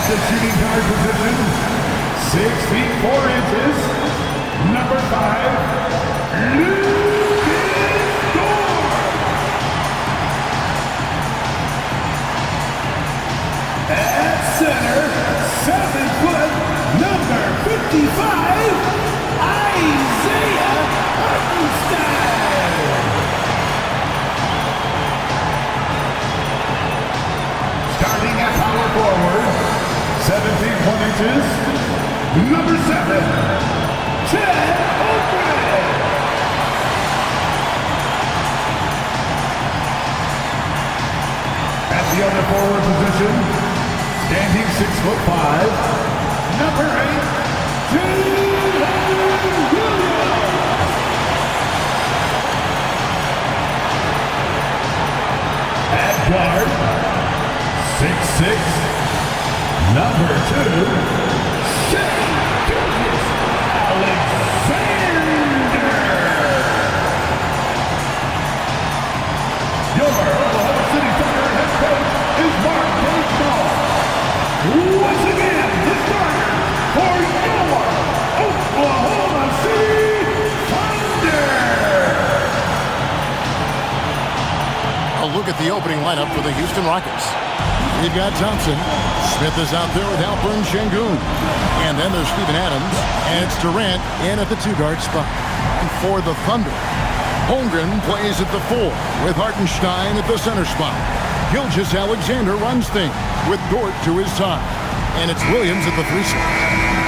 At the shooting guard position, 6 feet 4 inches, number 5, Lucas Dort. At center, 7 foot, number 55, Isaiah Hartenstein. Starting at power forward, 7 feet 1 inches, number 7, Chet Holmgren. At the other forward position, standing 6'5", number 8, Jalen Williams. At guard, 6'6", number 2, Shai Gilgeous-Alexander. Your Oklahoma City Thunder head coach is Mark Daigneault. Once again, the starter for your Oklahoma City Thunder. A look at the opening lineup for the Houston Rockets. We've got Thompson. Smith is out there with Alperen Sengun. And then there's Steven Adams. And it's Durant in at the 2-guard spot. And for the Thunder, Holmgren plays at the 4 with Hartenstein at the center spot. Gilgeous-Alexander runs things with Dort to his side. And it's Williams at the 3 spot.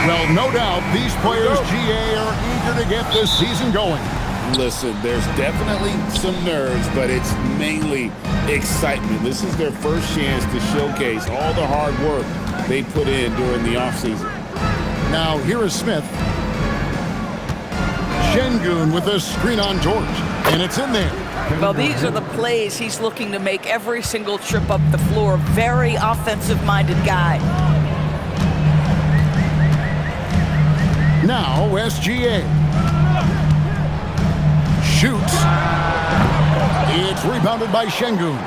Well, no doubt these players, GA, are eager to get this season going. Listen, there's definitely some nerves, but it's mainly excitement. This is their first chance to showcase all the hard work they put in during the offseason. Now, here is Smith. Sengun with a screen on Dort, and it's in there. Well, these are the plays he's looking to make every single trip up the floor. Very offensive-minded guy. Now, SGA. Shoots. It's rebounded by Sengun.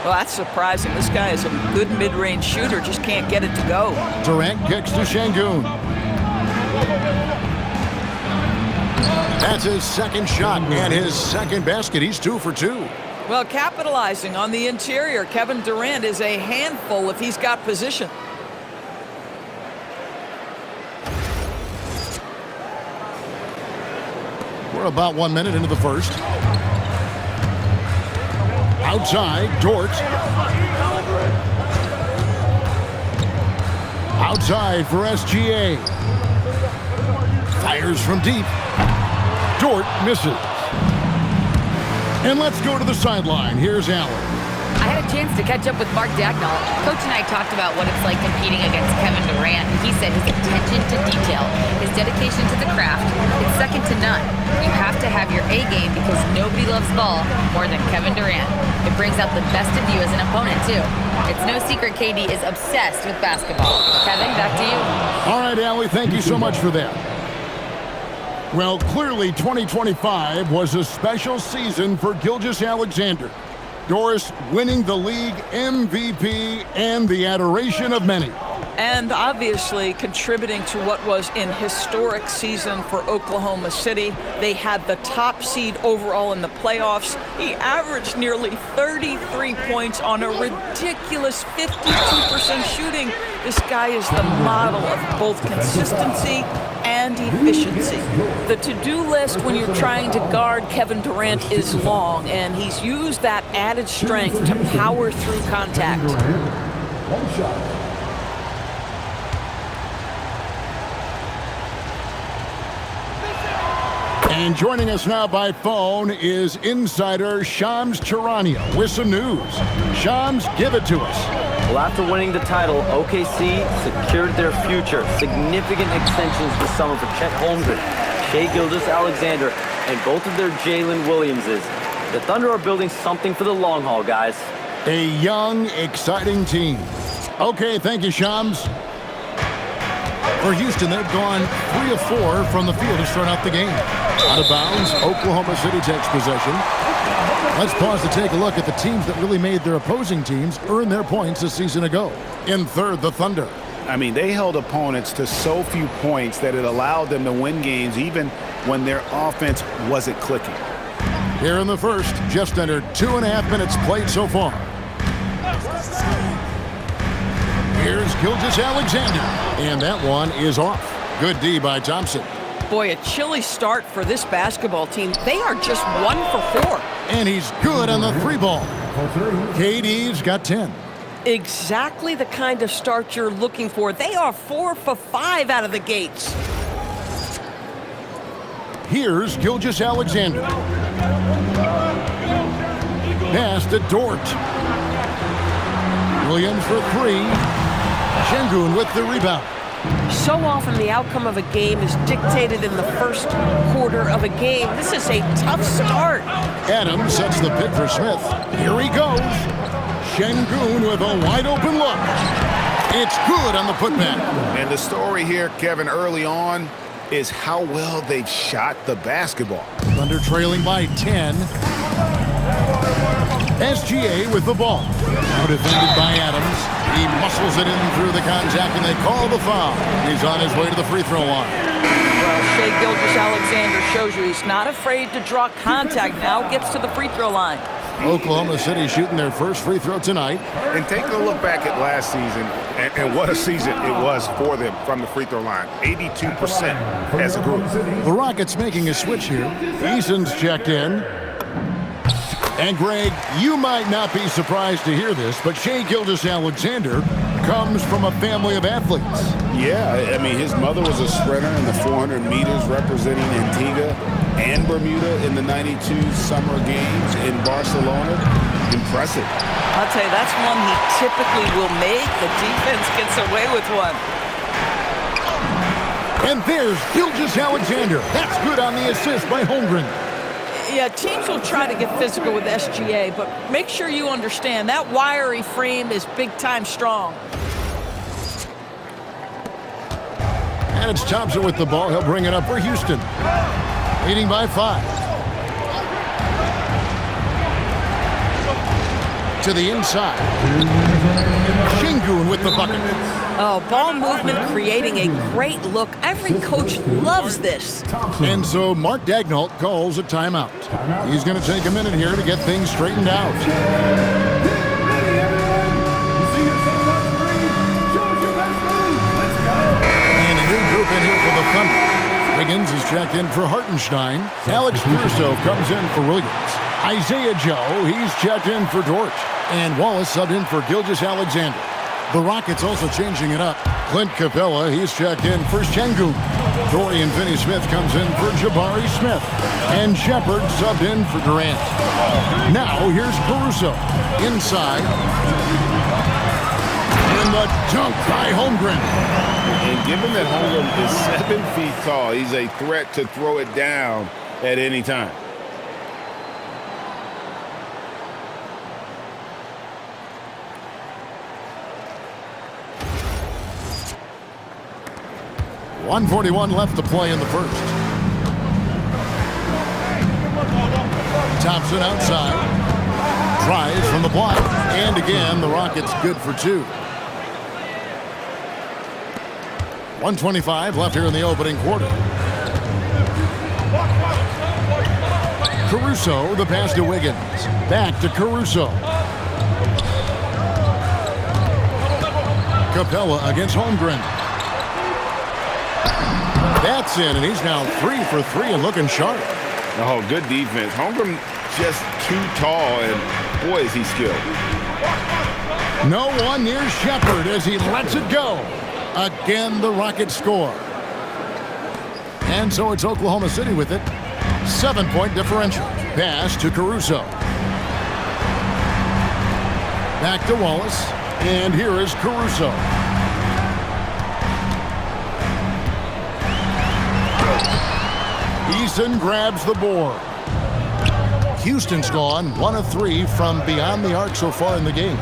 Well, that's surprising. This guy is a good mid-range shooter, just can't get it to go. Durant kicks to Sengun. That's his second shot and his second basket. He's 2 for 2. Well, capitalizing on the interior, Kevin Durant is a handful if he's got position. We're about 1 minute into the first. Outside, Dort. Outside for SGA. Fires from deep. Dort misses. And let's go to the sideline. Here's Allen. I had a chance to catch up with Mark Daigneault. Coach and I talked about what it's like competing against Kevin Durant, and he said his attention to detail, his dedication to the craft, is second to none. You have to have your A game because nobody loves ball more than Kevin Durant. It brings out the best of you as an opponent, too. It's no secret KD is obsessed with basketball. Kevin, back to you. All right, Allie, thank you so much for that. Well, clearly 2025 was a special season for Gilgeous-Alexander. Doris winning the league MVP and the adoration of many. And obviously contributing to what was an historic season for Oklahoma City. They had the top seed overall in the playoffs. He averaged nearly 33 points on a ridiculous 52% shooting. This guy is the model of both consistency and efficiency. The to-do list when you're trying to guard Kevin Durant is long, and he's used that added strength to power through contact. One shot. And joining us now by phone is insider Shams Charania with some news. Shams, give it to us. Well, after winning the title, OKC secured their future. Significant extensions this summer for Chet Holmgren, Shai Gilgeous-Alexander, and both of their Jalen Williamses. The Thunder are building something for the long haul, guys. A young, exciting team. Okay, thank you, Shams. For Houston, they've gone 3 of 4 from the field to start out the game. Out of bounds, Oklahoma City takes possession. Let's pause to take a look at the teams that really made their opposing teams earn their points a season ago. In third, the Thunder. I mean, they held opponents to so few points that it allowed them to win games even when their offense wasn't clicking. Here in the first, just under 2.5 minutes played so far. Here's Gilgeous-Alexander, and that one is off. Good D by Thompson. Boy, a chilly start for this basketball team. They are just 1 for 4. And he's good on the 3 ball. KD's got 10. Exactly the kind of start you're looking for. They are 4 for 5 out of the gates. Here's Gilgeous-Alexander. Pass to Dort. Williams for 3. Sengun with the rebound. So often the outcome of a game is dictated in the first quarter of a game. This is a tough start. Adams sets the pick for Smith. Here he goes. Sengun with a wide open look. It's good on the putback. And the story here, Kevin, early on is how well they've shot the basketball. Thunder trailing by 10. SGA with the ball. Now defended by Adams. He muscles it in through the contact, and they call the foul. He's on his way to the free throw line. Well, Shai Gilgeous-Alexander shows you he's not afraid to draw contact. Now gets to the free throw line. Oklahoma City shooting their first free throw tonight. And take a look back at last season, and what a season it was for them from the free throw line. 82% as a group. The Rockets making a switch here. Eason's checked in. And Greg, you might not be surprised to hear this, but Shai Gilgeous-Alexander comes from a family of athletes. Yeah, I mean, his mother was a sprinter in the 400 meters representing Antigua and Bermuda in the 92 Summer Games in Barcelona. Impressive. I'll tell you, that's one he typically will make. The defense gets away with one. And there's Gilgeous-Alexander. That's good on the assist by Holmgren. Yeah, teams will try to get physical with SGA, but make sure you understand that wiry frame is big-time strong. And it's Thompson with the ball. He'll bring it up for Houston. Leading by 5. To the inside. Sengun with the bucket. Oh, ball movement creating a great look. Every coach loves this. And so Mark Daigneault calls a timeout. He's going to take a minute here to get things straightened out. And a new group in here for the Thunder. Wiggins is checked in for Hartenstein. Alex Caruso comes in for Williams. Isaiah Joe, he's checked in for Dort. And Wallace subbed in for Gilgeous-Alexander. The Rockets also changing it up. Clint Capella, he's checked in for Sengun. Dorian Finney-Smith comes in for Jabari Smith. And Shepard subbed in for Durant. Now here's Caruso. Inside. And the dunk by Holmgren. And given that Holmgren is 7 feet tall, he's a threat to throw it down at any time. .141 left to play in the first. Thompson outside. Tries from the block. And again, the Rockets good for 2. 125 left here in the opening quarter. Caruso, the pass to Wiggins. Back to Caruso. Capella against Holmgren. That's in, and he's now 3 for 3 and looking sharp. Oh, good defense. Holmgren just too tall, and boy, is he skilled. No one near Shepard as he lets it go. Again, the Rockets score. And so it's Oklahoma City with it. 7-point differential. Pass to Caruso. Back to Wallace. And here is Caruso. Eason grabs the board. Houston's gone 1 of 3 from beyond the arc so far in the game.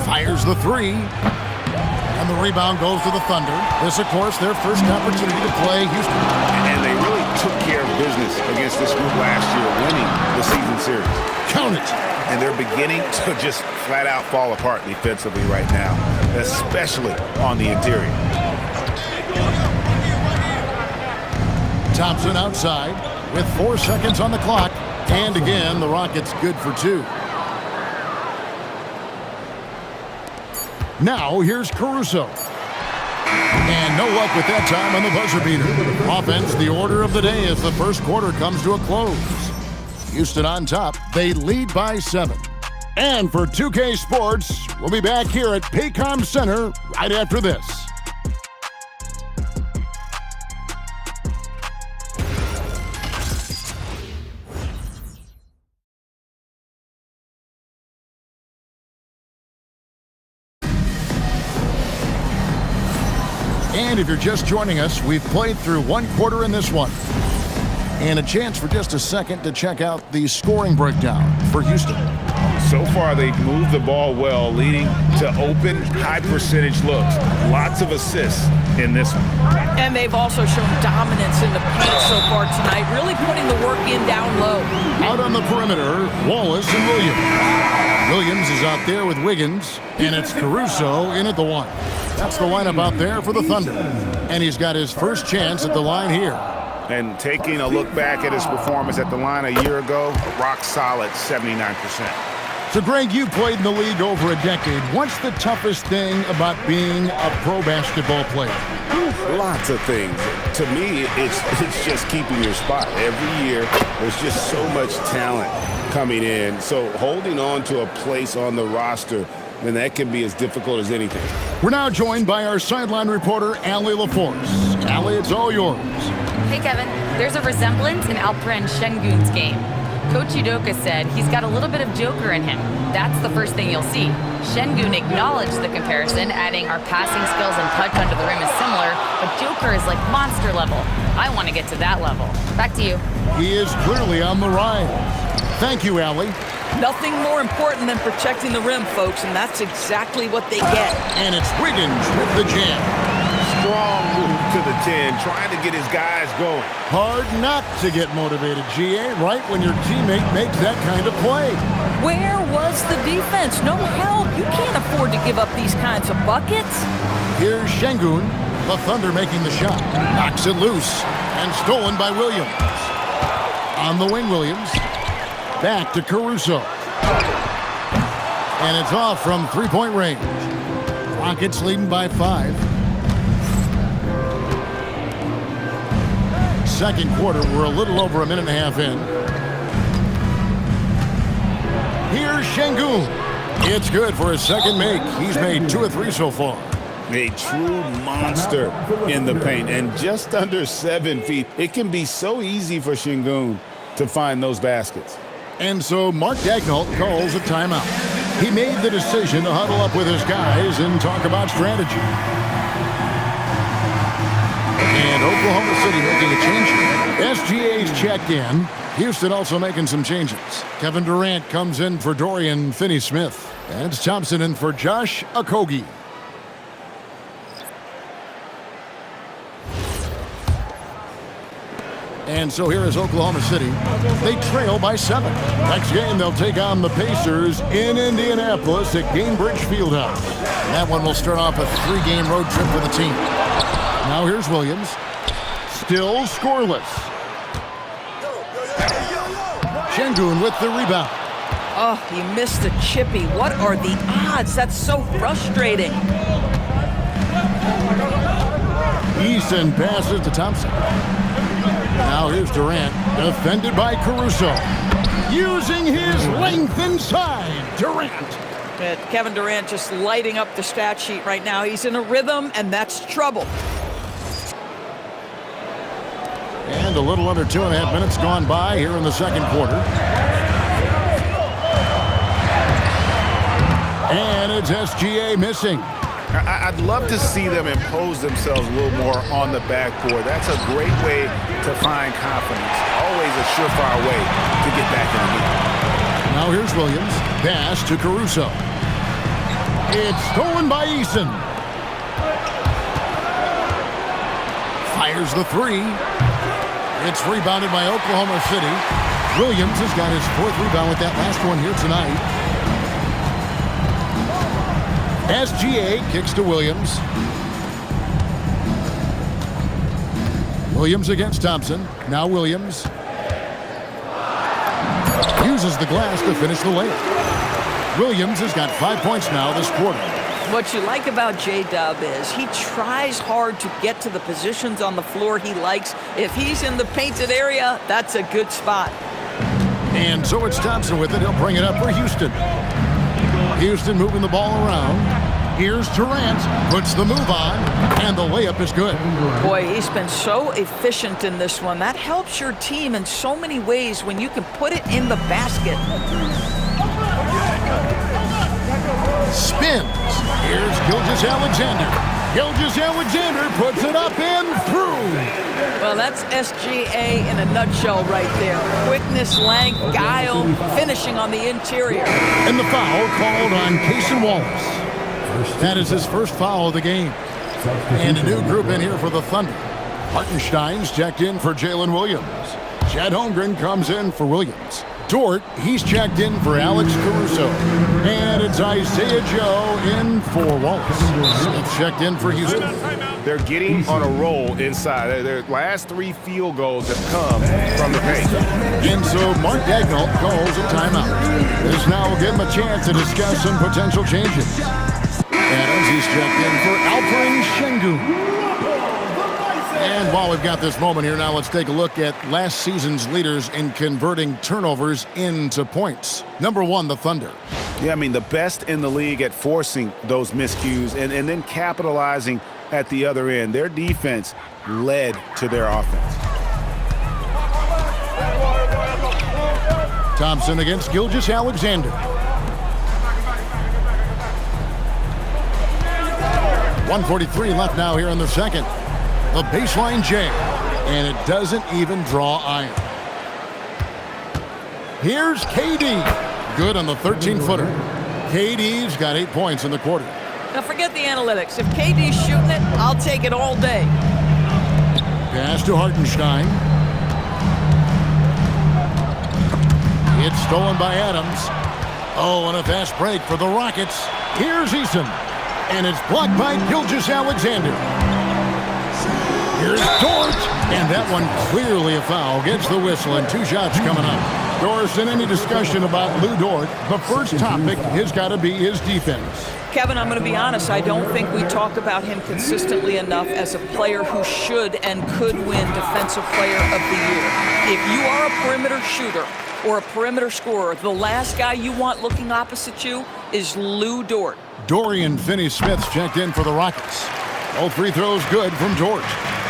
Fires the 3. And the rebound goes to the Thunder. This, of course, their first opportunity to play Houston. And they really took care of business against this group last year, winning the season series. Count it. and they're beginning to just flat out fall apart defensively right now, especially on the interior. Thompson outside with 4 seconds on the clock. And again, the Rockets good for 2. Now here's Caruso. And no luck with that time on the buzzer beater. Offense, the order of the day as the first quarter comes to a close. Houston on top. They lead by 7. And for 2K Sports, we'll be back here at Paycom Center right after this. And if you're just joining us, we've played through 1 quarter in this one. And a chance for just a second to check out the scoring breakdown for Houston. So far, they've moved the ball well, leading to open, high-percentage looks. Lots of assists in this one. And they've also shown dominance in the paint so far tonight, really putting the work in down low. Out on the perimeter, Wallace and Williams. Williams is out there with Wiggins, and it's Caruso in at the 1. That's the lineup out there for the Thunder. And he's got his first chance at the line here. And taking a look back at his performance at the line a year ago, rock solid 79%. So, Greg, you played in the league over a decade. What's the toughest thing about being a pro basketball player? Lots of things. To me, it's just keeping your spot. Every year, there's just so much talent coming in. So holding on to a place on the roster, then that can be as difficult as anything. We're now joined by our sideline reporter, Allie LaForce. Allie, it's all yours. Hey, Kevin. There's a resemblance in Alperen Şengün's game. Coach Udoka said he's got a little bit of Joker in him. That's the first thing you'll see. Şengün acknowledged the comparison, adding our passing skills and touch under the rim is similar, but Joker is like monster level. I want to get to that level. Back to you. He is clearly on the rise. Thank you, Allie. Nothing more important than protecting the rim, folks, and that's exactly what they get. And it's Wiggins with the jam. Strong move to the 10, trying to get his guys going. Hard not to get motivated, GA, right when your teammate makes that kind of play. Where was the defense? No help. You can't afford to give up these kinds of buckets. Here's Şengün, the Thunder making the shot. Knocks it loose and stolen by Williams. On the wing, Williams. Back to Caruso. And it's off from three-point range. Rockets leading by 5. Second quarter, we're a little over a minute and a half in. Here's Şengün. It's good for his second make. He's made 2 of 3 so far. A true monster in the paint, and just under 7 feet. It can be so easy for Şengün to find those baskets. And so Mark Daigneault calls a timeout. He made the decision to huddle up with his guys and talk about strategy. And Oklahoma City making a change. SGA's checked in. Houston also making some changes. Kevin Durant comes in for Dorian Finney-Smith. And it's Thompson in for Josh Okogie. And so here is Oklahoma City. They trail by 7. Next game, they'll take on the Pacers in Indianapolis at Gainbridge Fieldhouse. And that one will start off a 3-game road trip for the team. Now here's Williams. Still scoreless. Şengün with the rebound. Oh, he missed the chippy. What are the odds? That's so frustrating. Eason passes to Thompson. Now here's Durant, defended by Caruso. Using his length inside, Durant. Kevin Durant just lighting up the stat sheet right now. He's in a rhythm, and that's trouble. And a little under 2.5 minutes gone by here in the second quarter. And it's SGA missing. I'd love to see them impose themselves a little more on the backboard. That's a great way to find confidence. Always a surefire way to get back in the game. Now here's Williams. Pass to Caruso. It's stolen by Eason. Fires the 3. It's rebounded by Oklahoma City. Williams has got his 4th rebound with that last one here tonight. SGA kicks to Williams. Williams against Thompson. Now Williams uses the glass to finish the layup. Williams has got 5 points now this quarter. What you like about J-Dub is he tries hard to get to the positions on the floor he likes. If he's in the painted area, that's a good spot. And so it's Thompson with it. He'll bring it up for Houston. Houston moving the ball around. Here's Durant, puts the move on, and the layup is good. Boy, he's been so efficient in this one. That helps your team in so many ways when you can put it in the basket. Spins. Here's Gilgeous-Alexander. Gilgeous-Alexander puts it up and through. Well, that's SGA in a nutshell right there. Quickness, length, guile, finishing on the interior. And the foul called on Cason Wallace. That is his first foul of the game. And a new group in here for the Thunder. Hartenstein's checked in for Jalen Williams. Chet Holmgren comes in for Williams. Dort, he's checked in for Alex Caruso. And it's Isaiah Joe in for Wallace. Smith checked in for Houston. They're getting on a roll inside. Their last 3 field goals have come from the paint. And so Mark Daigneault calls a timeout. This now will give him a chance to discuss some potential changes. Adams, he's checked in for Alperen Sengun. And while we've got this moment here now, let's take a look at last season's leaders in converting turnovers into points. Number 1, the Thunder. Yeah, I mean, the best in the league at forcing those miscues and then capitalizing at the other end. Their defense led to their offense. Thompson against Gilgeous-Alexander. 1:43 left now here in the second. The baseline J, and it doesn't even draw iron. Here's KD. Good on the 13-footer. KD's got 8 points in the quarter. Now forget the analytics. If KD's shooting it, I'll take it all day. Pass to Hartenstein. It's stolen by Adams. Oh, and a fast break for the Rockets. Here's Eason. And it's blocked by Gilgeous-Alexander. Here's Dort. And that one clearly a foul. Gets the whistle and 2 shots coming up. Doris, in any discussion about Lou Dort, the first topic has got to be his defense. Kevin, I'm going to be honest. I don't think we talk about him consistently enough as a player who should and could win Defensive Player of the Year. If you are a perimeter shooter or a perimeter scorer, the last guy you want looking opposite you is Lou Dort. Dorian Finney-Smith's checked in for the Rockets. All free throws good from Dort.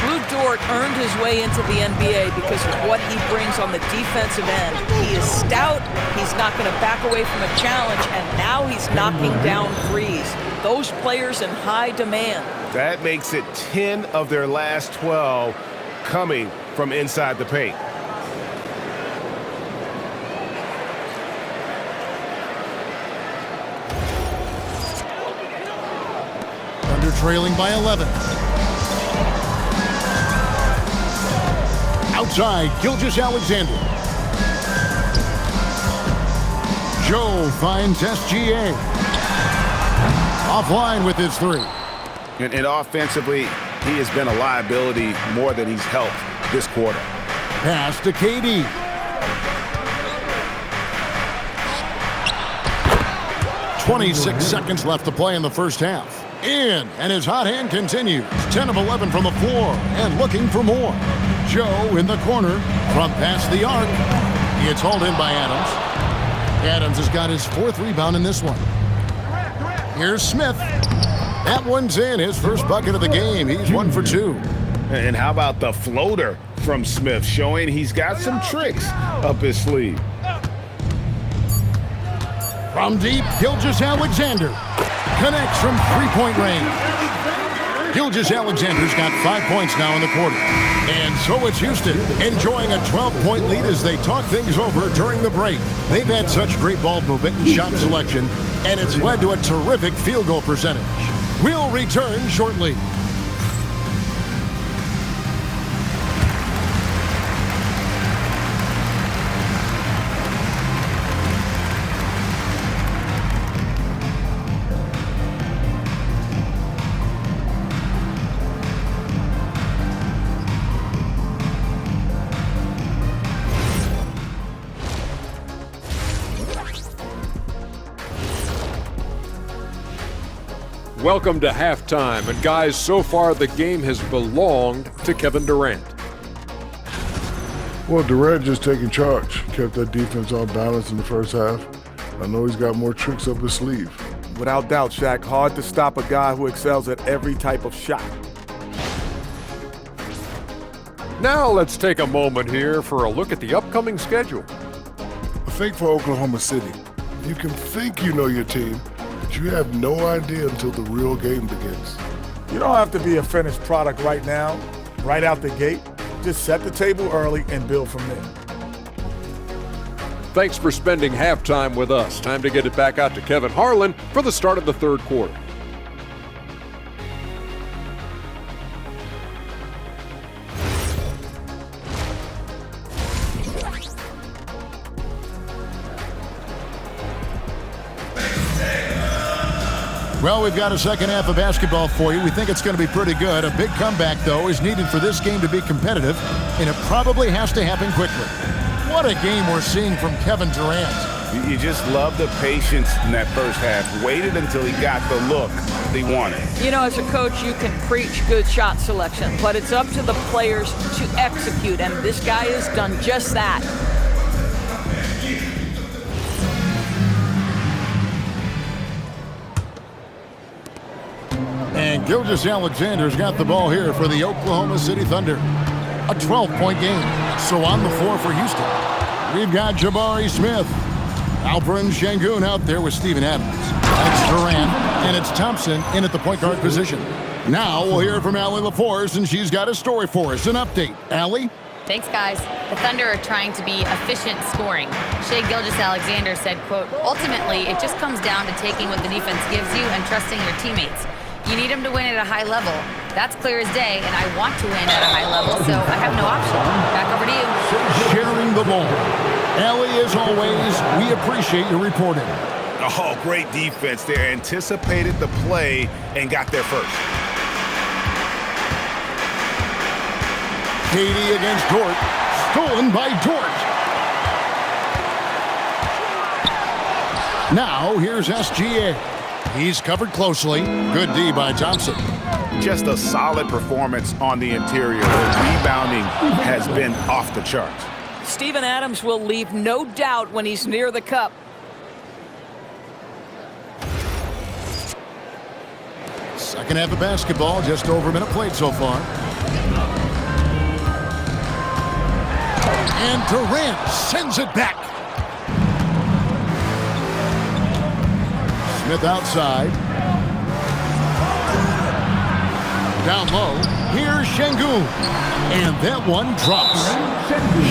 Lou Dort earned his way into the NBA because of what he brings on the defensive end. He is stout, he's not going to back away from a challenge, and now he's knocking down threes. Those players in high demand. That makes it 10 of their last 12 coming from inside the paint. Thunder trailing by 11. Outside, Gilgeous-Alexander. Joe finds SGA. Offline with his 3. And offensively, he has been a liability more than he's helped this quarter. Pass to KD. .26 seconds left to play in the first half. In, and his hot hand continues. 10 of 11 from the floor, and looking for more. Joe in the corner, from past the arc. It's hauled in by Adams. Adams has got his 4th rebound in this one. Here's Smith. That one's in, his first bucket of the game. He's 1 for 2. And how about the floater from Smith, showing he's got some tricks up his sleeve. From deep, Gilgeous-Alexander connects from 3-point range. Gilgeous-Alexander's got 5 points now in the quarter. And so it's Houston enjoying a 12-point lead as they talk things over during the break. They've had such great ball movement and shot selection, and it's led to a terrific field goal percentage. We'll return shortly. Welcome to halftime. And guys, so far the game has belonged to Kevin Durant. Well, Durant just taking charge. Kept that defense on balance in the first half. I know he's got more tricks up his sleeve. Without doubt, Shaq, hard to stop a guy who excels at every type of shot. Now let's take a moment here for a look at the upcoming schedule. I think for Oklahoma City, you can think you know your team, but you have no idea until the real game begins. You don't have to be a finished product right now, right out the gate. Just set the table early and build from there. Thanks for spending halftime with us. Time to get it back out to Kevin Harlan for the start of the third quarter. Well, we've got a second half of basketball for you. We think it's going to be pretty good. A big comeback, though, is needed for this game to be competitive, and it probably has to happen quickly. What a game we're seeing from Kevin Durant. You just love the patience in that first half. Waited until he got the look he wanted. You know, as a coach, you can preach good shot selection, but it's up to the players to execute, and this guy has done just that. And Gilgeous-Alexander's got the ball here for the Oklahoma City Thunder. A 12-point game. So on the floor for Houston, we've got Jabari Smith. Alperen Sengun out there with Steven Adams. It's Durant, and it's Thompson in at the point guard position. Now we'll hear from Allie LaForce, and she's got a story for us. An update. Allie? Thanks, guys. The Thunder are trying to be efficient scoring. Shai Gilgeous-Alexander said, quote, "Ultimately, it just comes down to taking what the defense gives you and trusting your teammates. You need them to win at a high level. That's clear as day, and I want to win at a high level, so I have no option. Back over to you." Sharing the ball. Allie, as always, we appreciate your reporting. Oh, great defense there. Anticipated the play and got there first. Katie against Dort. Stolen by Dort. Now, here's SGA. He's covered closely. Good D by Thompson. Just a solid performance on the interior. The rebounding has been off the charts. Steven Adams will leave no doubt when he's near the cup. Second half of basketball, just over a minute played so far. And Durant sends it back. Smith outside. Down low. Here's Sengun. And that one drops.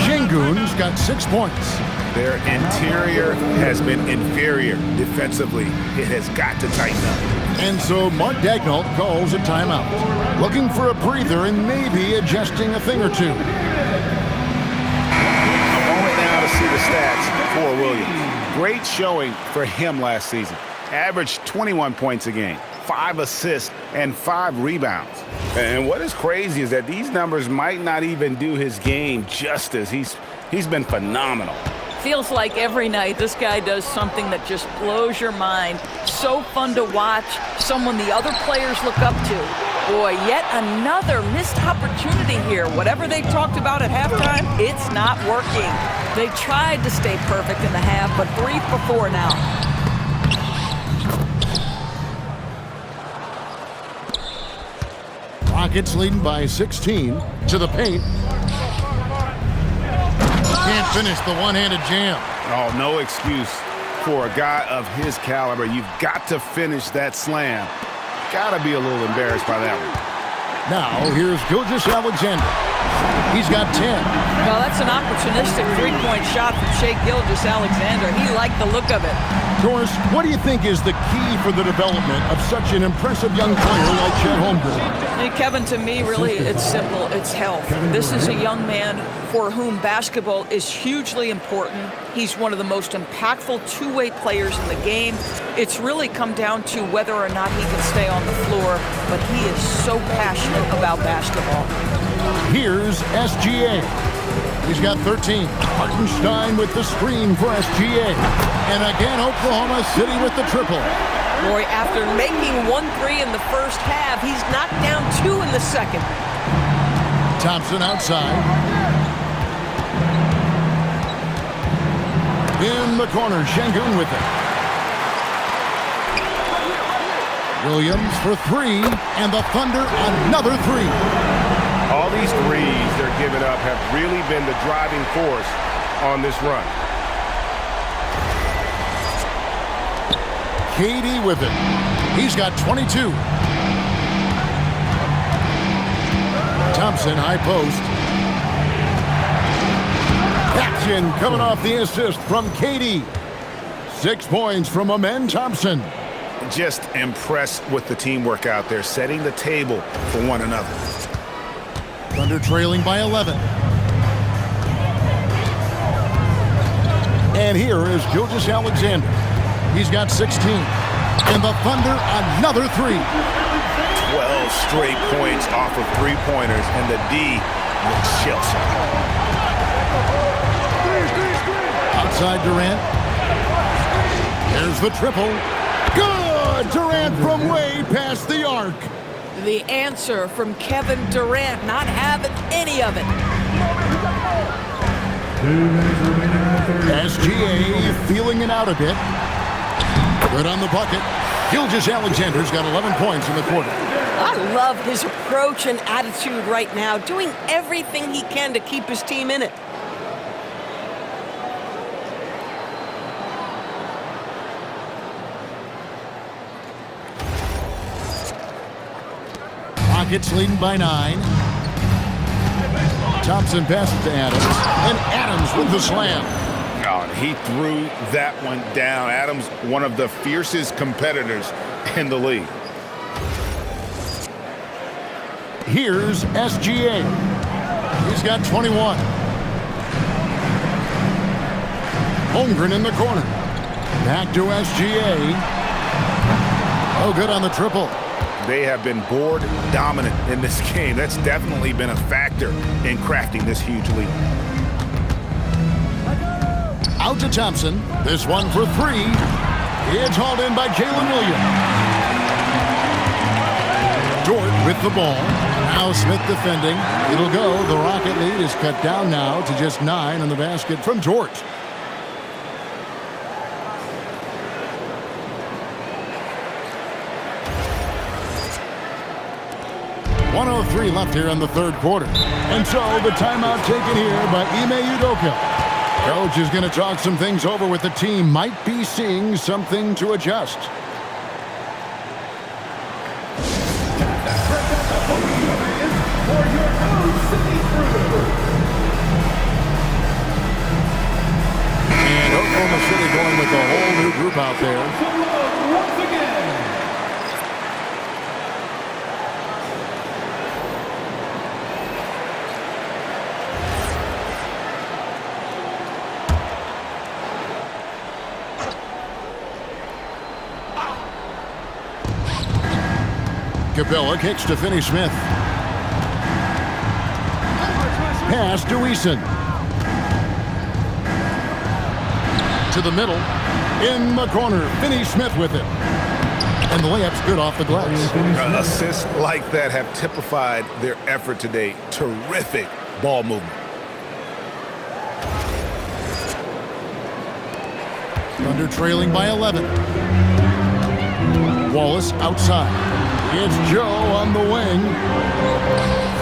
Sengun's got 6 points. Their interior has been inferior defensively. It has got to tighten up. And so Mark Daigneault calls a timeout. Looking for a breather and maybe adjusting a thing or two. A moment now to see the stats for Williams. Great showing for him last season. Averaged 21 points a game, 5 assists, and 5 rebounds. And what is crazy is that these numbers might not even do his game justice. He's been phenomenal. Feels like every night this guy does something that just blows your mind. So fun to watch, someone the other players look up to. Boy, yet another missed opportunity here. Whatever they talked about at halftime, it's not working. They tried to stay perfect in the half, but 3 for 4 now. Rockets leading by 16 to the paint. Can't finish the one-handed jam. Oh, no excuse for a guy of his caliber. You've got to finish that slam. Got to be a little embarrassed by that one. Now, here's Gilgeous-Alexander. He's got 10. Well, that's an opportunistic three-point shot from Shai Gilgeous-Alexander. He liked the look of it. Doris, what do you think is the key for the development of such an impressive young player like Chet Holmgren? Hey, Kevin, to me, really, it's simple. It's health. This is a young man for whom basketball is hugely important. He's one of the most impactful two-way players in the game. It's really come down to whether or not he can stay on the floor, but he is so passionate about basketball. Here's SGA. He's got 13. Hartenstein with the screen for SGA. And again, Oklahoma City with the triple. Boy, after making 1-3 in the first half, he's knocked down 2 in the second. Thompson outside. In the corner, Şengün with it. Williams for 3, and the Thunder another 3. All these threes they're giving up have really been the driving force on this run. KD with it. He's got 22. Thompson, high post. Action coming off the assist from KD. 6 points from Amen Thompson. Just impressed with the teamwork out there, setting the table for one another. Thunder trailing by 11. And here is Gilgeous-Alexander. He's got 16. And the Thunder another 3. 12 straight points off of three-pointers, and the D looks Chelsea. Outside Durant. There's the triple. Good! Durant from way past the arc. The answer from Kevin Durant, not having any of it. SGA feeling it out a bit. Good on the bucket. Gilgeous-Alexander's got 11 points in the quarter. I love his approach and attitude right now, doing everything he can to keep his team in it. Rockets leading by 9. Thompson passes to Adams, and Adams with the slam. Oh, and he threw that one down. Adams, one of the fiercest competitors in the league. Here's SGA. He's got 21. Holmgren in the corner. Back to SGA. Oh, good on the triple. They have been board dominant in this game. That's definitely been a factor in crafting this huge lead. Out to Thompson. This one for 3. It's hauled in by Jalen Williams. Dort with the ball. Now Smith defending. It'll go. The Rocket lead is cut down now to just 9 on the basket from Dort. .103 left here in the third quarter. And so the timeout taken here by Ime Udoka. Coach is going to talk some things over with the team. Might be seeing something to adjust. And Oklahoma City going with a whole new group out there. Once again. Capella kicks to Finney Smith. Pass to Eason. To the middle. In the corner. Finney Smith with it. And the layup's good off the glass. Assists like that have typified their effort today. Terrific ball movement. Thunder trailing by 11. Wallace outside. It's Joe on the wing.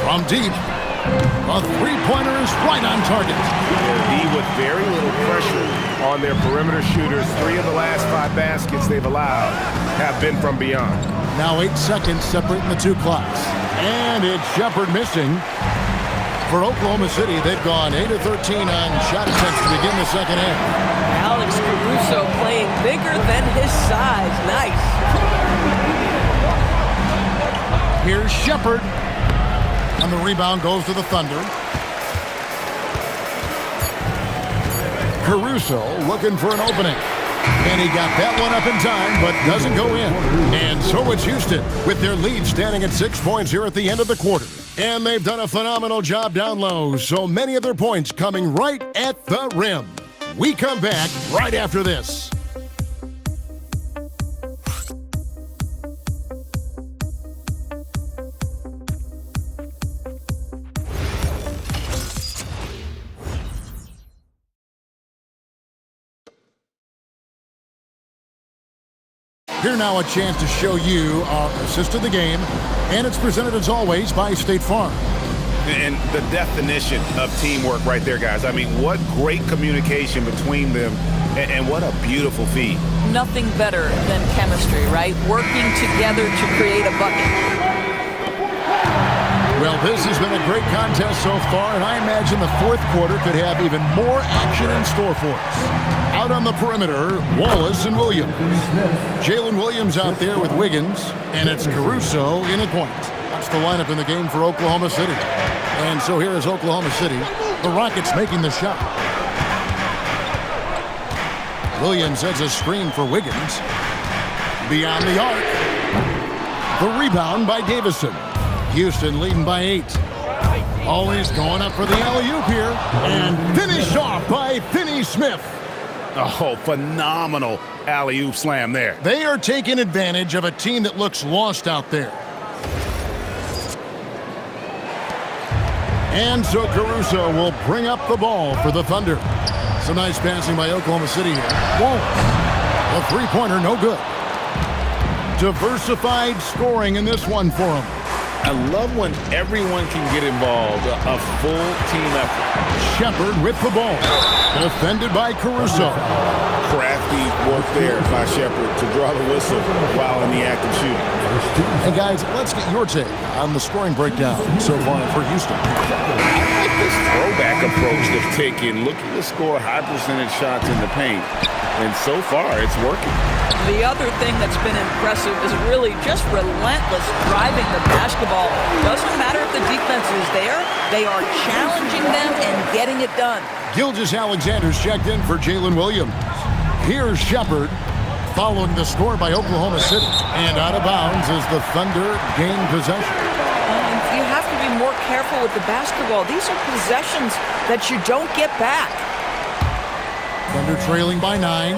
From deep. A three-pointer is right on target. D with very little pressure on their perimeter shooters. 3 of the last 5 baskets they've allowed have been from beyond. Now 8 seconds separating the 2 clocks. And it's Shepard missing. For Oklahoma City, they've gone 8 of 13 on shot attempts to begin the second half. Alex Caruso playing bigger than his size. Nice. Here's Shepard. And the rebound goes to the Thunder. Caruso looking for an opening. And he got that one up in time, but doesn't go in. And so it's Houston with their lead standing at 6 points here at the end of the quarter. And they've done a phenomenal job down low, so many of their points coming right at the rim. We come back right after this. Here now a chance to show you our assist of the game, and it's presented as always by State Farm. And the definition of teamwork right there, guys. I mean, what great communication between them, and what a beautiful feed. Nothing better than chemistry, right? Working together to create a bucket. Well, this has been a great contest so far, and I imagine the fourth quarter could have even more action in store for us. Out on the perimeter, Wallace and Williams. Jalen Williams out there with Wiggins, and it's Caruso in at point. That's the lineup in the game for Oklahoma City. And so here is Oklahoma City. The Rockets making the shot. Williams has a screen for Wiggins. Beyond the arc. The rebound by Davison. Houston leading by 8. Always going up for the alley-oop here. And finished off by Finney Smith. Oh, phenomenal alley-oop slam there. They are taking advantage of a team that looks lost out there. And so Caruso will bring up the ball for the Thunder. Some nice passing by Oklahoma City here. Wallace. A three-pointer, no good. Diversified scoring in this one for him. I love when everyone can get involved, a full team effort. Shepard with the ball. Defended by Caruso. Crafty work there by Shepard to draw the whistle while in the act of shooting. Hey guys, let's get your take on the scoring breakdown so far for Houston. I like this throwback approach they've taken, looking to score high percentage shots in the paint. And so far, it's working. The other thing that's been impressive is really just relentless driving the basketball. Doesn't matter if the defense is there, they are challenging them and getting it done. Gilgeous-Alexander's checked in for Jalen Williams. Here's Shepard, following the score by Oklahoma City. And out of bounds as the Thunder gain possession. You have to be more careful with the basketball. These are possessions that you don't get back. Thunder trailing by 9.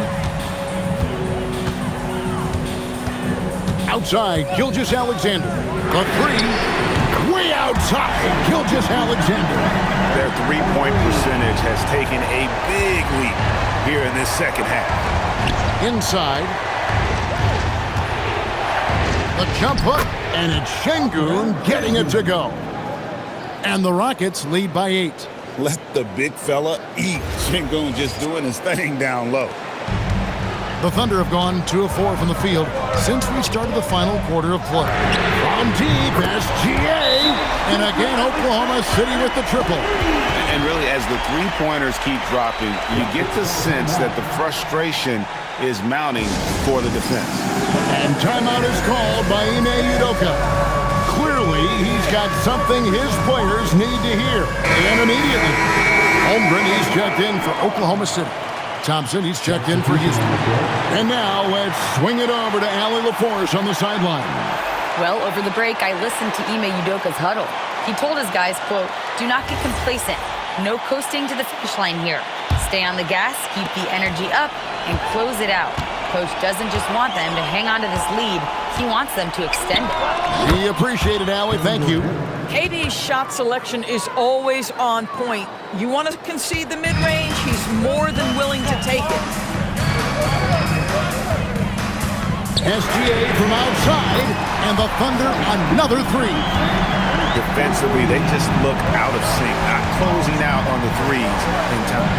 Outside, Gilgeous-Alexander. The three, way outside, Gilgeous-Alexander. Their three-point percentage has taken a big leap here in this second half. Inside. The jump hook, and it's Şengün getting it to go. And the Rockets lead by 8. Let the big fella eat. Şengün just doing his thing down low. The Thunder have gone 2 of 4 from the field since we started the final quarter of play. From deep, SGA, and again Oklahoma City with the triple. And really, as the three-pointers keep dropping, you get the sense that the frustration is mounting for the defense. And timeout is called by Ime Udoka. Clearly, he's got something his players need to hear. And immediately, Holmgren, he's checked in for Oklahoma City. Thompson, he's checked in for Houston. And now let's swing it over to Allie LaForce on the sideline. Well, over the break, I listened to Ime Udoka's huddle. He told his guys, quote, "Do not get complacent. No coasting to the finish line here. Stay on the gas, keep the energy up, and close it out. Coach doesn't just want them to hang on to this lead. He wants them to extend it." We appreciate it, Allie. Thank you. KD's shot selection is always on point. You want to concede the mid-range, he's more than willing to take it. SGA from outside, and the Thunder another three. Defensively, they just look out of sync, not closing out on the threes in time.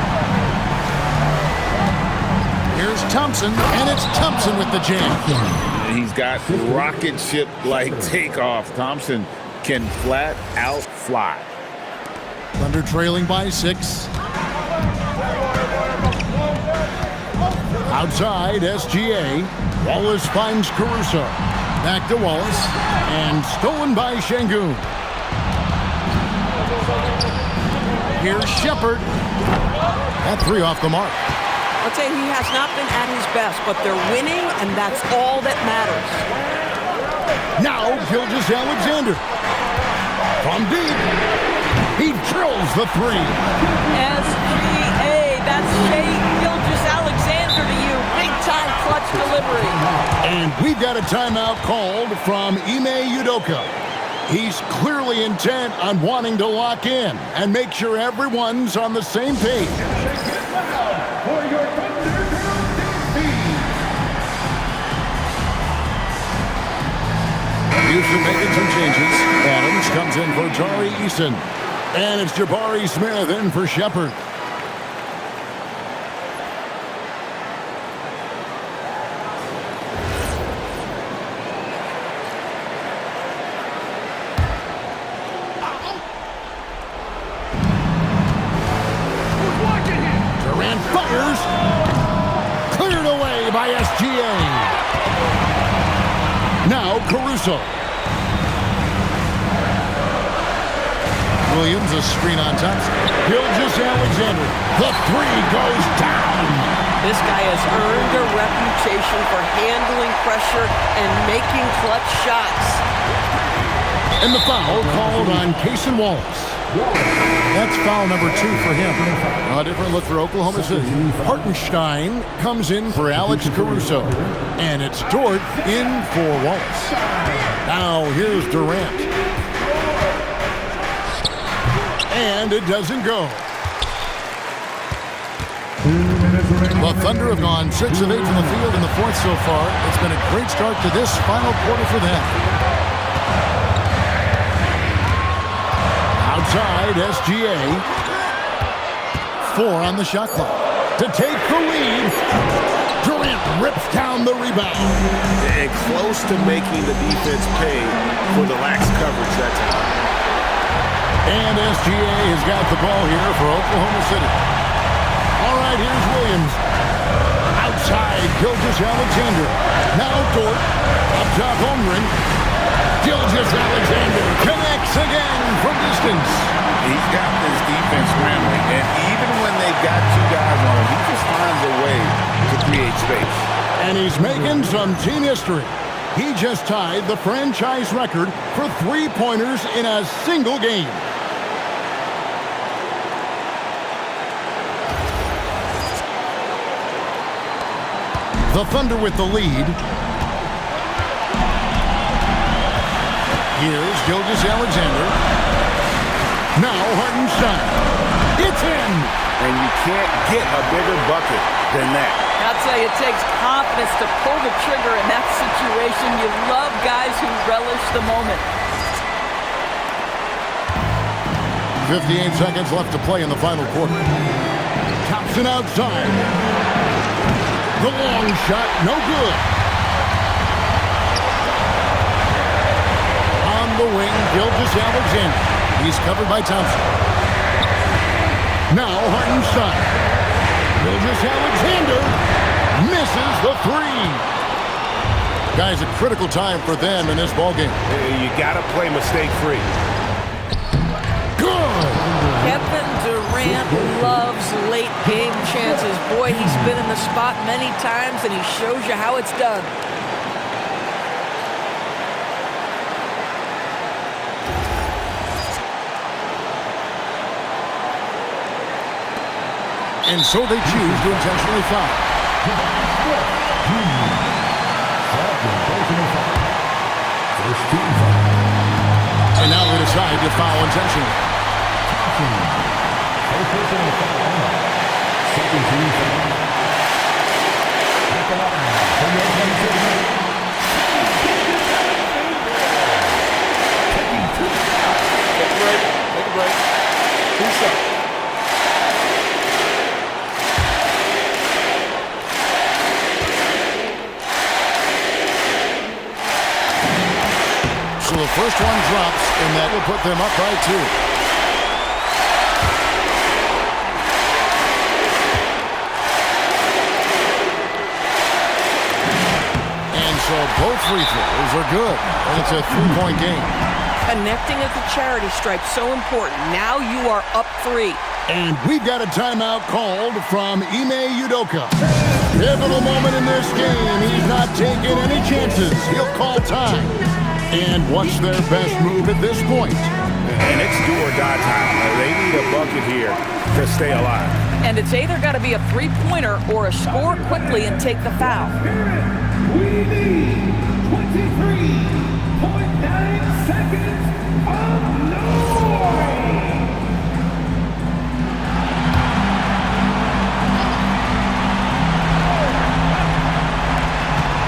Here's Thompson, and it's Thompson with the jam. He's got rocket ship-like takeoff. Thompson can flat out fly. Thunder trailing by 6. Outside, SGA. Wallace finds Caruso. Back to Wallace, and stolen by Şengün. Here's Shepard. That three off the mark. I'll tell you, he has not been at his best, but they're winning, and that's all that matters. Now, Gilgeous-Alexander. From deep, he drills the three. SGA, that's Shai Gilgeous-Alexander to you. Big-time clutch delivery. And we've got a timeout called from Ime Udoka. He's clearly intent on wanting to lock in and make sure everyone's on the same page. Houston making some changes. Adams comes in for Tari Eason. And it's Jabari Smith in for Shepard. Durant fires. Cleared away by SGA. Now Caruso. Williams, a screen on top. Gilgeous-Alexander. The three goes down. This guy has earned a reputation for handling pressure and making clutch shots. And the foul called on Cason Wallace. That's foul number 2 for him. A different look for Oklahoma City. Hartenstein comes in for Alex Caruso. And it's Dort in for Wallace. Now here's Durant. And it doesn't go. The Thunder have gone 6 of 8 from the field in the fourth so far. It's been a great start to this final quarter for them. Outside, SGA. 4 on the shot clock. To take the lead, Durant rips down the rebound. And close to making the defense pay for the lax coverage that time. And SGA has got the ball here for Oklahoma City. All right, here's Williams. Outside, Gilgeous-Alexander. Now Dort. Up top, Holmgren. Gilgeous-Alexander connects again from distance. He's got this defense rambling, and even when they've got 2 guys on him, he just finds a way to create space. And he's making some team history. He just tied the franchise record for 3-pointers in a single game. The Thunder with the lead. Here's Gilgeous-Alexander. Now Hartenstein. It's in! And you can't get a bigger bucket than that. I'll tell you, it takes confidence to pull the trigger in that situation. You love guys who relish the moment. 58 seconds left to play in the final quarter. Thompson outside. The long shot, no good. On the wing, Gilgeous-Alexander. He's covered by Thompson. Now Hartenstein. Gilgeous-Alexander misses the 3. Guys, a critical time for them in this ballgame. You got to play mistake-free. Good. Kevin Durant loves late game chances. Boy, he's been in the spot many times, and he shows you how it's done. And so they choose to intentionally foul. And now they decide to foul intentionally. Take a break. 2 shots. So the first one drops, and that will put them up by 2. So both free throws are good, and it's a 3-point game. Connecting at the charity stripe, so important. Now you are up 3. And we've got a timeout called from Ime Udoka. Pivotal moment in this game. He's not taking any chances. He'll call time. And what's their best move at this point? And it's do or die time. They need a bucket here to stay alive. And it's either got to be a 3-pointer or a score quickly and take the foul. We need 23.9 seconds of noise.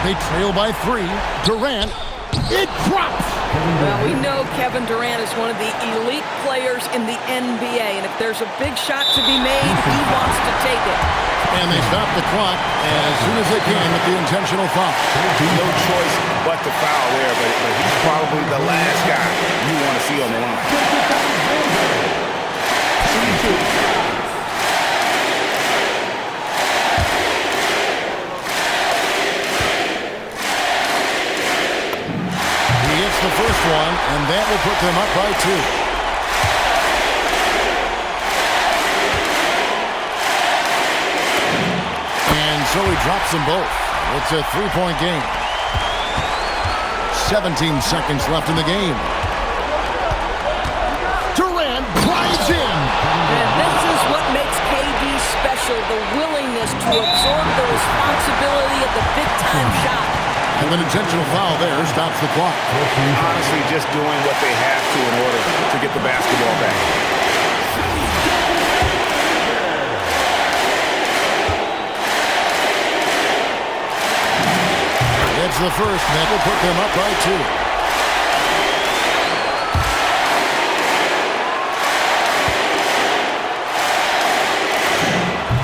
They trail by 3. Durant It drops. Well, we know Kevin Durant is one of the elite players in the NBA, and if there's a big shot to be made, he wants to take it. And they stop the clock as soon as they can with the intentional foul. No choice but to foul there, but he's probably the last guy you want to see on the line. He hits the first one, and that will put them up by 2. So he drops them both. It's a 3-point game. 17 seconds left in the game. Durant drives in. And this is what makes KD special, the willingness to absorb the responsibility of the big-time shot. And an intentional foul there stops the clock. Honestly, just doing what they have to in order to get the basketball back. It's the first, and that will put them up by 2.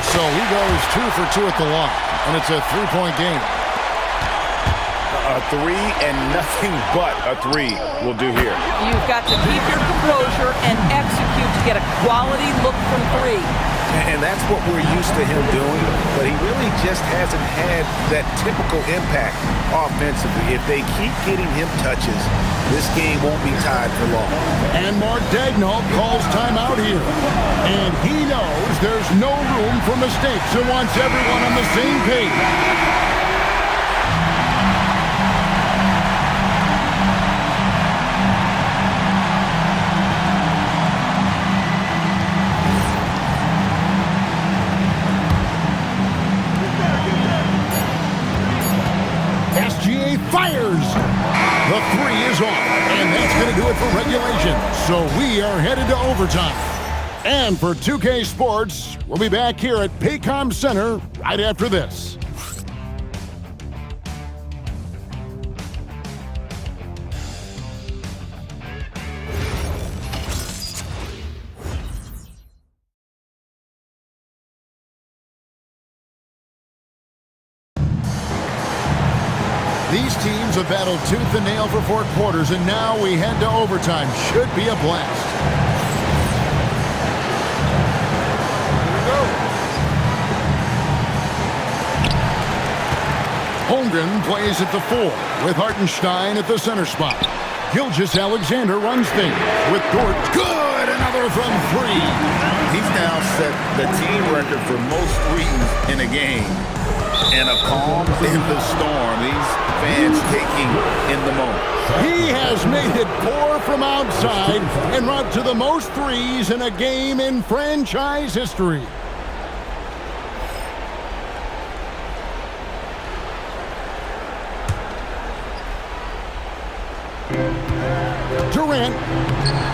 So he goes 2 for 2 at the line, and it's a 3-point game. A 3 and nothing but a 3 will do here. You've got to keep your composure and execute to get a quality look from 3. And that's what we're used to him doing, but he really just hasn't had that typical impact offensively. If they keep getting him touches, this game won't be tied for long. And Mark Daigneault calls timeout here. And he knows there's no room for mistakes and wants everyone on the same page. Fires! The 3 is off, and that's going to do it for regulation. So we are headed to overtime. And for 2K Sports, we'll be back here at Paycom Center right after this. These teams have battled tooth and nail for 4 quarters, and now we head to overtime. Should be a blast. Holmgren plays at the 4 with Hartenstein at the center spot. Gilgeous-Alexander runs things with Dort. Good! Another from 3. He's now set the team record for most threes in a game. And a calm in the storm. These fans taking in the moment. He has made it 4 from outside and route to the most threes in a game in franchise history. Durant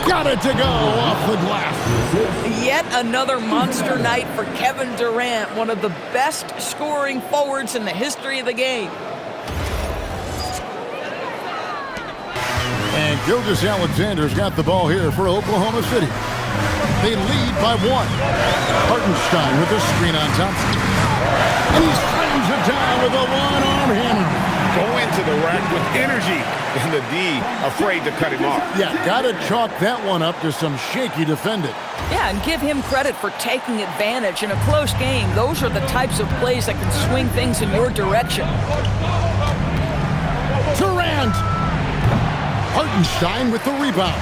got it to go off the glass. Yet another monster night for Kevin Durant, one of the best scoring forwards in the history of the game. And Gilgeous-Alexander's got the ball here for Oklahoma City. They lead by 1. Hartenstein with the screen on Thompson. And he slams it down with a one-arm hammer. Go into the rack with energy, and the D afraid to cut him off. Yeah, got to chalk that one up to some shaky defending. Yeah, and give him credit for taking advantage in a close game. Those are the types of plays that can swing things in your direction. Durant! Hartenstein with the rebound.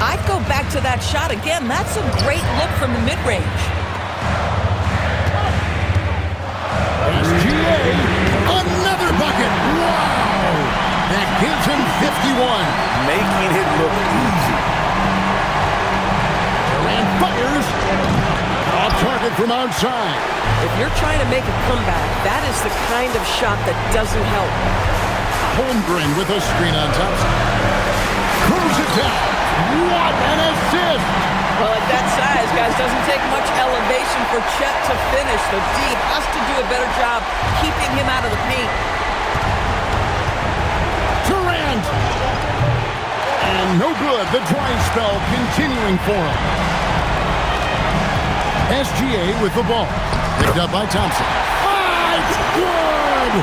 I'd go back to that shot again. That's a great look from the mid-range. SGA, another bucket. Wow! That gives him 51. Making it look easy. Durant fires. Off target from outside. If you're trying to make a comeback, that is the kind of shot that doesn't help. Holmgren with a screen on Thompson. Throws it down. What an assist! Well, at that size, guys, doesn't take much elevation for Chet to finish. The D has to do a better job keeping him out of the paint. Durant. And no good. The dry spell continuing for him. SGA with the ball. Picked up by Thompson. It's good!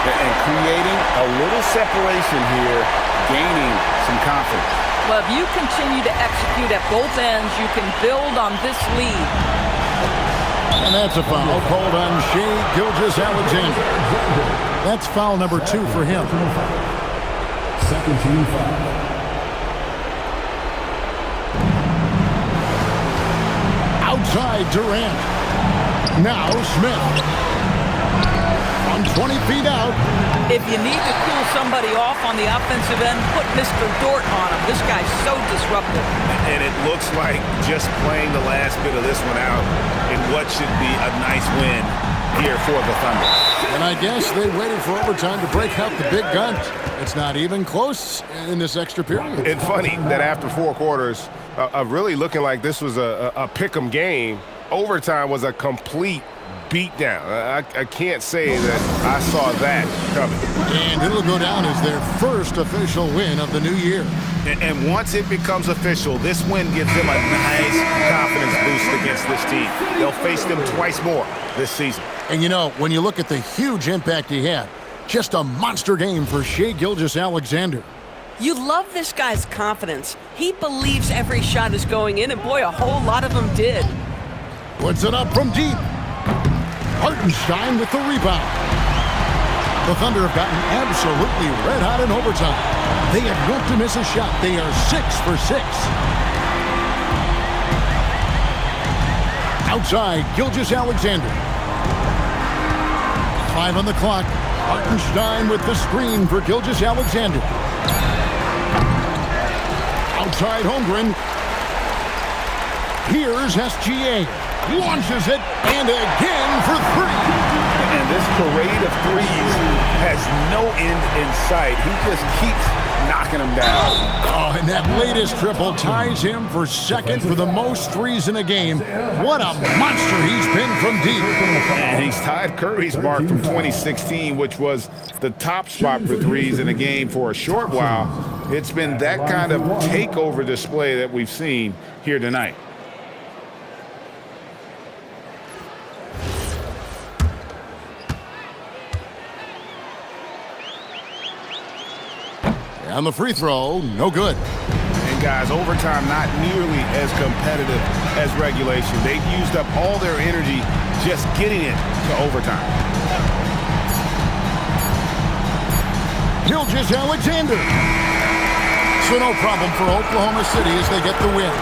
And creating a little separation here, gaining some confidence. Well, if you continue to execute at both ends, you can build on this lead. And that's a foul called on Shai Gilgeous-Alexander. That's foul number 2 for him. Second team foul. Outside Durant. Now Smith. From 20 feet out. If you need to cool somebody off on the offensive end, put Mr. Dort on him. This guy's so disruptive. And it looks like just playing the last bit of this one out in what should be a nice win here for the Thunder. And I guess they waited for overtime to break out the big guns. It's not even close in this extra period. It's funny that after 4 quarters of really looking like this was a pick-em game, overtime was a complete beatdown. I can't say that I saw that coming. And it'll go down as their first official win of the new year. And once it becomes official, this win gives them a nice confidence boost against this team. They'll face them twice more this season. And you know, when you look at the huge impact he had, just a monster game for Shai Gilgeous-Alexander. You love this guy's confidence. He believes every shot is going in, and boy, a whole lot of them did. Puts it up from deep. Hartenstein with the rebound. The Thunder have gotten absolutely red hot in overtime. They have yet to miss a shot. They are 6 for 6. Outside, Gilgeous-Alexander. 5 on the clock. Hartenstein with the screen for Gilgeous-Alexander. Outside Holmgren. Here's SGA. Launches it, and again for 3. And this parade of threes has no end in sight. He just keeps knocking them down. Oh, and that latest triple ties him for second for the most threes in a game. What a monster he's been from deep. And he's tied Curry's mark from 2016, which was the top spot for threes in a game for a short while. It's been that kind of takeover display that we've seen here tonight. On the free throw, no good. And guys, overtime not nearly as competitive as regulation. They've used up all their energy just getting it to overtime. Gilgeous-Alexander. So no problem for Oklahoma City as they get the win.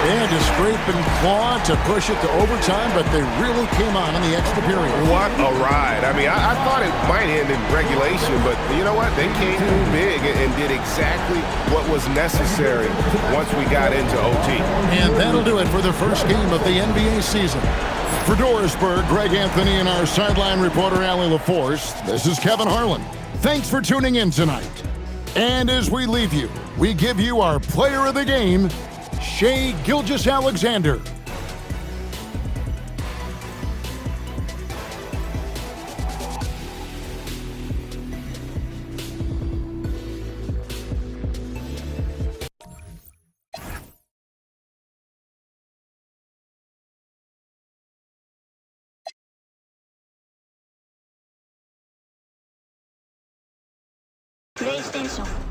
They had to scrape and claw to push it to overtime, but they really came on in the extra period. What a ride. I mean, I thought it might end in regulation, but you know what? They came through big and did exactly what was necessary once we got into OT. And that'll do it for the first game of the NBA season. For Dorisburg, Greg Anthony and our sideline reporter, Allie LaForce, this is Kevin Harlan. Thanks for tuning in tonight. And as we leave you, we give you our player of the game, Shai Gilgeous-Alexander. PlayStation